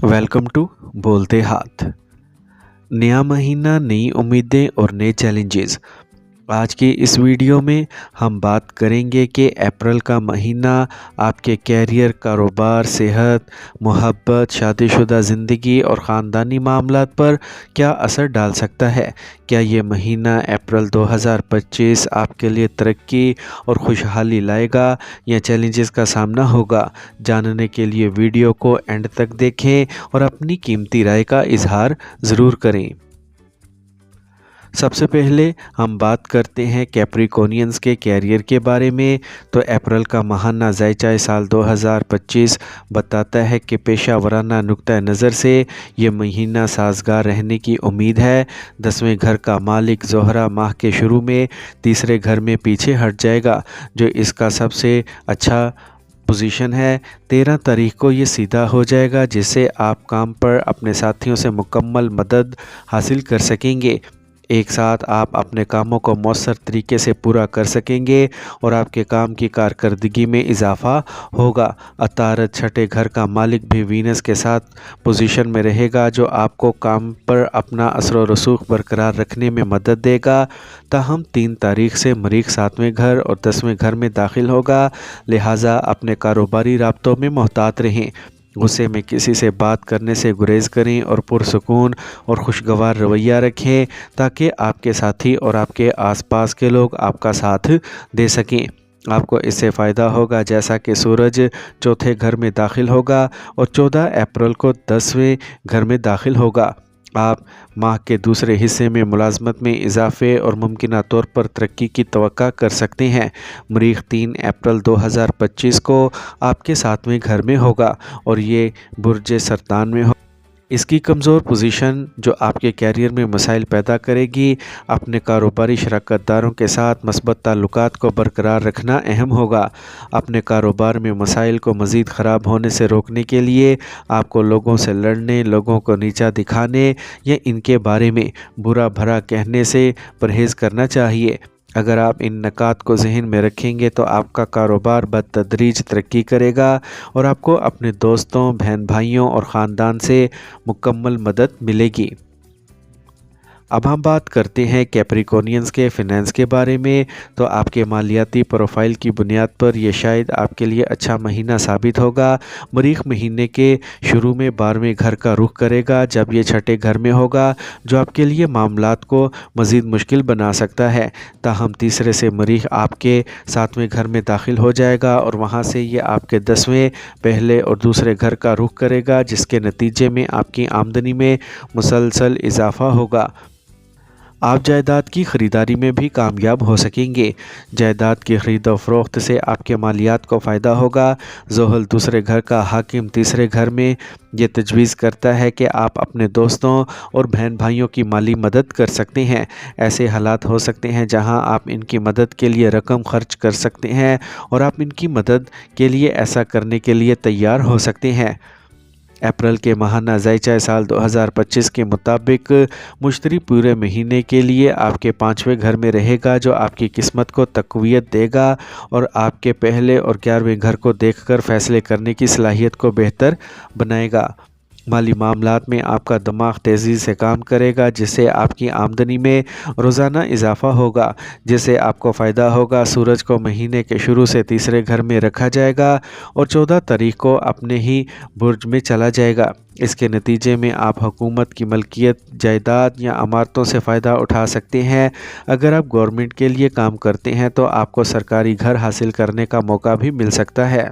Welcome to बोलते हाथ। नया महीना, नई उम्मीदें और नए चैलेंजेस। आज की इस वीडियो में हम बात करेंगे कि अप्रैल का महीना आपके कैरियर, कारोबार, सेहत, मोहब्बत, शादीशुदा ज़िंदगी और ख़ानदानी मामलात पर क्या असर डाल सकता है। क्या ये महीना अप्रैल 2025 आपके लिए तरक्की और खुशहाली लाएगा या चैलेंजेस का सामना होगा। जानने के लिए वीडियो को एंड तक देखें और अपनी कीमती राय का इजहार ज़रूर करें। सबसे पहले हम बात करते हैं कैप्रिकॉनियंस के कैरियर के बारे में। तो अप्रैल का माहाना ज़ायचाए साल 2025 बताता है कि पेशा वराना नुक्ता नज़र से ये महीना साजगार रहने की उम्मीद है। 10वें घर का मालिक ज़ोहरा माह के शुरू में तीसरे घर में पीछे हट जाएगा, जो इसका सबसे अच्छा पोजीशन है। 13 तारीख को ये सीधा हो जाएगा, जिससे आप काम पर अपने साथियों से मुकम्मल मदद हासिल कर सकेंगे। एक साथ आप अपने कामों को मौसर तरीके से पूरा कर सकेंगे और आपके काम की कारकर्दगी में इजाफ़ा होगा। अतारत छठे घर का मालिक भी वीनस के साथ पोजीशन में रहेगा, जो आपको काम पर अपना असर व रसूख बरकरार रखने में मदद देगा। ताहम 3 तारीख से मरीख 7वें घर और 10वें घर में दाखिल होगा, लिहाजा अपने कारोबारी राब्तों में मोहतात रहें। गुस्से में किसी से बात करने से गुरेज करें और पुरसुकून और खुशगवार रवैया रखें, ताकि आपके साथी और आपके आसपास के लोग आपका साथ दे सकें। आपको इससे फ़ायदा होगा, जैसा कि सूरज चौथे घर में दाखिल होगा और 14 अप्रैल को 10वें घर में दाखिल होगा। आप माह के दूसरे हिस्से में मुलाजमत में इजाफे और मुमकिना तौर पर तरक्की की तवक्का कर सकते हैं। मरीख 3 अप्रैल 2025 को आपके 7वें घर में होगा और ये बुर्ज सरतान में हो। इसकी कमज़ोर पोजीशन जो आपके कैरियर में मसाइल पैदा करेगी। अपने कारोबारी शराकतदारों के साथ मस्बत ताल्लुकात को बरकरार रखना अहम होगा। अपने कारोबार में मसाइल को मज़ीद ख़राब होने से रोकने के लिए आपको लोगों से लड़ने, लोगों को नीचा दिखाने या इनके बारे में बुरा भला कहने से परहेज़ करना चाहिए। अगर आप इन नकात को जहन में रखेंगे तो आपका कारोबार बतदरीज तरक्की करेगा और आपको अपने दोस्तों, बहन भाइयों और ख़ानदान से मुकम्मल मदद मिलेगी। अब हम बात करते हैं कैप्रिकॉनियंस के फ़िनांस के बारे में। तो आपके मालियाती प्रोफाइल की बुनियाद पर यह शायद आपके लिए अच्छा महीना साबित होगा। मरीख महीने के शुरू में 12वें घर का रुख करेगा, जब ये छठे घर में होगा, जो आपके लिए मामलात को मज़ीद मुश्किल बना सकता है। ताहम तीसरे से मरीख आपके 7वें घर में दाखिल हो जाएगा और वहाँ से ये आपके 10वें पहले और दूसरे घर का रुख करेगा, जिसके नतीजे में आपकी आमदनी में मुसलसल इजाफ़ा होगा। आप जायदाद की ख़रीदारी में भी कामयाब हो सकेंगे। जायदाद की ख़रीद व फ़रोख्त से आपके मालियात को फ़ायदा होगा। ज़ोहल दूसरे घर का हाकिम तीसरे घर में ये तजवीज़ करता है कि आप अपने दोस्तों और बहन भाइयों की माली मदद कर सकते हैं। ऐसे हालात हो सकते हैं जहां आप इनकी मदद के लिए रकम खर्च कर सकते हैं और आप इनकी मदद के लिए ऐसा करने के लिए तैयार हो सकते हैं। अप्रैल के माहाना ज़ायचाए साल 2025 के मुताबिक मुश्तरी पूरे महीने के लिए आपके 5वें घर में रहेगा, जो आपकी किस्मत को तक़वियत देगा और आपके पहले और 11वें घर को देखकर फ़ैसले करने की सलाहियत को बेहतर बनाएगा। माली मामलात में आपका दिमाग तेज़ी से काम करेगा, जिससे आपकी आमदनी में रोज़ाना इजाफ़ा होगा, जिससे आपको फ़ायदा होगा। सूरज को महीने के शुरू से तीसरे घर में रखा जाएगा और 14 तारीख को अपने ही बुर्ज में चला जाएगा। इसके नतीजे में आप हुकूमत की मलकियत, जायदाद या इमारतों से फ़ायदा उठा सकते हैं। अगर आप गवर्नमेंट के लिए काम करते हैं तो आपको सरकारी घर हासिल करने का मौका भी मिल सकता है।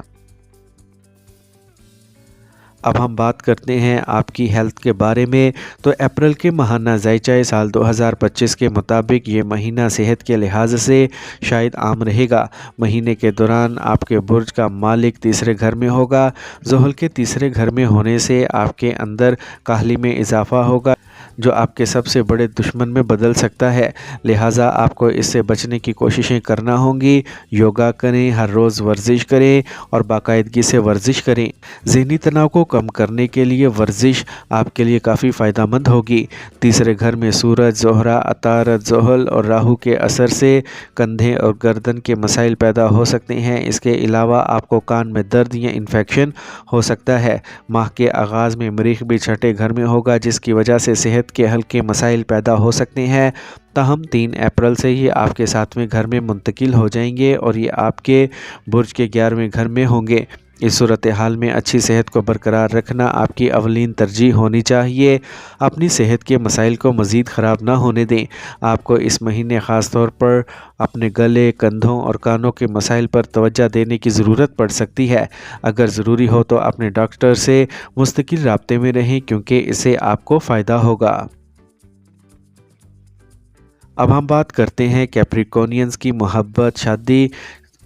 अब हम बात करते हैं आपकी हेल्थ के बारे में। तो अप्रैल के माहाना ज़ायचाए साल 2025 के मुताबिक ये महीना सेहत के लिहाज से शायद आम रहेगा। महीने के दौरान आपके बुर्ज का मालिक तीसरे घर में होगा। ज़ोहल के तीसरे घर में होने से आपके अंदर काहली में इजाफ़ा होगा, जो आपके सबसे बड़े दुश्मन में बदल सकता है। लिहाजा आपको इससे बचने की कोशिशें करना होंगी। योगा करें, हर रोज़ वर्जिश करें और बाकायदगी से वर्जिश करें। ज़हनी तनाव को कम करने के लिए वर्जिश आपके लिए काफ़ी फ़ायदेमंद होगी। तीसरे घर में सूरज, ज़ोहरा, अतारत, ज़ोहल और राहु के असर से कंधे और गर्दन के मसाइल पैदा हो सकते हैं। इसके अलावा आपको कान में दर्द या इन्फेक्शन हो सकता है। माह के आगाज़ में मरीख भी छठे घर में होगा, जिसकी वजह से सेहत के हल्के मसाइल पैदा हो सकते हैं। ताहम 3 अप्रैल से ही आपके 7वें घर में मुंतकिल हो जाएंगे और ये आपके बुर्ज के 11वें घर में होंगे। इस सूरत हाल में अच्छी सेहत को बरकरार रखना आपकी अवलीन तरजीह होनी चाहिए। अपनी सेहत के मसाइल को मज़ीद ख़राब ना होने दें। आपको इस महीने ख़ास तौर पर अपने गले, कंधों और कानों के मसाइल पर तवज्जो देने की ज़रूरत पड़ सकती है। अगर ज़रूरी हो तो अपने डॉक्टर से मुस्तकिल राब्ते में रहें, क्योंकि इससे आपको फ़ायदा होगा। अब हम बात करते हैं कैप्रिकॉर्नियंस की मोहब्बत, शादी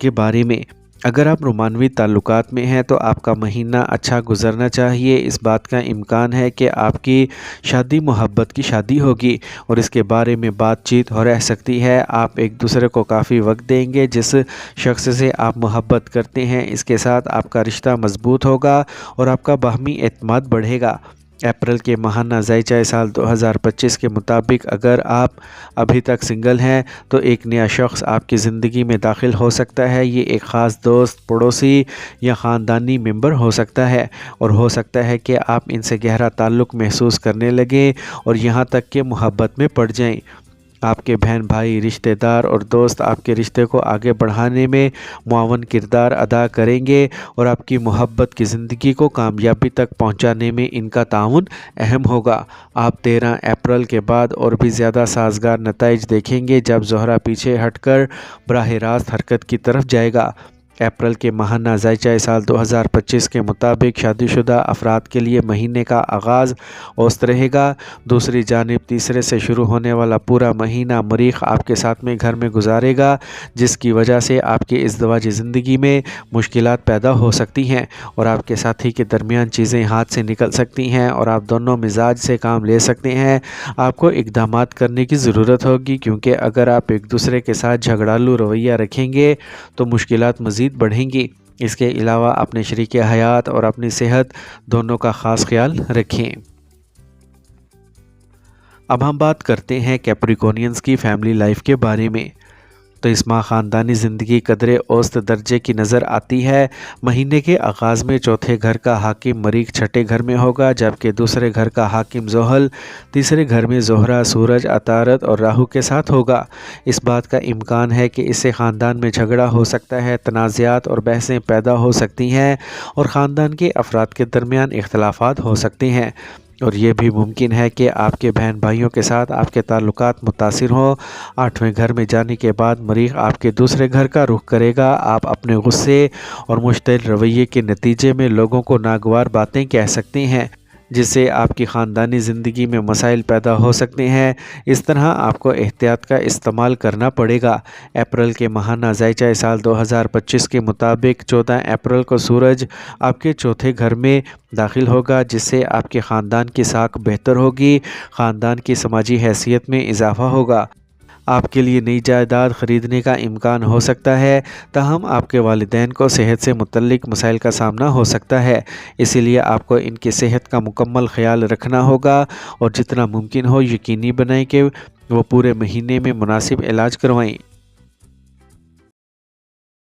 के बारे में। अगर आप रोमानवी ताल्लुकात में हैं तो आपका महीना अच्छा गुजरना चाहिए। इस बात का इम्कान है कि आपकी शादी मोहब्बत की शादी होगी और इसके बारे में बातचीत हो रह सकती है। आप एक दूसरे को काफ़ी वक्त देंगे। जिस शख्स से आप मोहब्बत करते हैं, इसके साथ आपका रिश्ता मजबूत होगा और आपका बाहमी एतमाद बढ़ेगा। अप्रैल के माहाना ज़ायचा साल 2025 के मुताबिक अगर आप अभी तक सिंगल हैं तो एक नया शख्स आपकी ज़िंदगी में दाखिल हो सकता है। ये एक ख़ास दोस्त, पड़ोसी या ख़ानदानी मेंबर हो सकता है और हो सकता है कि आप इनसे गहरा ताल्लुक़ महसूस करने लगें और यहाँ तक कि मोहब्बत में पड़ जाएं। आपके बहन भाई, रिश्तेदार और दोस्त आपके रिश्ते को आगे बढ़ाने में मुआवन किरदार अदा करेंगे और आपकी मोहब्बत की ज़िंदगी को कामयाबी तक पहुंचाने में इनका ताउन अहम होगा। आप 13 अप्रैल के बाद और भी ज़्यादा साजगार नताइज देखेंगे जब ज़ोहरा पीछे हटकर बराह रास्त हरकत की तरफ जाएगा। अप्रैल के माहाना ज़ायचा साल 2025 के मुताबिक शादीशुदा अफराद के लिए महीने का आगाज़ औसत रहेगा। दूसरी जानिब तीसरे से शुरू होने वाला पूरा महीना मरीख आपके साथ में घर में गुजारेगा, जिसकी वजह से आपकी इज़्दिवाजी ज़िंदगी में मुश्किलात पैदा हो सकती हैं और आपके साथी के दरमियान चीज़ें हाथ से निकल सकती हैं और आप दोनों मिजाज से काम ले सकते हैं। आपको इक़दामात करने की ज़रूरत होगी, क्योंकि अगर आप एक दूसरे के साथ झगड़ालू रवैया रखेंगे तो मुश्किलात मज़ीद बढ़ेंगी। इसके अलावा अपने शरीके हयात और अपनी सेहत दोनों का ख़ास ख्याल रखें। अब हम बात करते हैं कैप्रिकॉर्नियंस की फैमिली लाइफ के बारे में। तो इस माह ख़ानदानी ज़िंदगी कदरे औसत दर्जे की नज़र आती है। महीने के आगाज़ में चौथे घर का हाकिम मरीख छठे घर में होगा, जबकि दूसरे घर का हाकिम ज़ोहल तीसरे घर में ज़ोहरा, सूरज, अतारत और राहु के साथ होगा। इस बात का इम्कान है कि इससे ख़ानदान में झगड़ा हो सकता है, तनाज़ात और बहसें पैदा हो सकती हैं और ख़ानदान के अफराद के दरमियान इख्तलाफात हो सकते हैं। और ये भी मुमकिन है कि आपके बहन भाइयों के साथ आपके ताल्लुकात मुतासिर हों। 8वें घर में जाने के बाद मरीख आपके दूसरे घर का रुख करेगा। आप अपने गुस्से और मुश्तिल रवैये के नतीजे में लोगों को नागवार बातें कह सकते हैं, जिससे आपकी ख़ानदानी ज़िंदगी में मसाइल पैदा हो सकते हैं। इस तरह आपको एहतियात का इस्तेमाल करना पड़ेगा। अप्रैल के माहाना ज़ायचा साल 2025 के मुताबिक 14 अप्रैल को सूरज आपके चौथे घर में दाखिल होगा, जिससे आपके ख़ानदान की साख बेहतर होगी, ख़ानदान की समाजी हैसियत में इजाफ़ा होगा। आपके लिए नई जायदाद ख़रीदने का इम्कान हो सकता है, ताहम आपके वालिदैन को सेहत से मुतल्लिक मसाइल का सामना हो सकता है। इसीलिए आपको इनकी सेहत का मुकम्मल ख्याल रखना होगा और जितना मुमकिन हो यकीनी बनाएं कि वो पूरे महीने में मुनासिब इलाज करवाएं।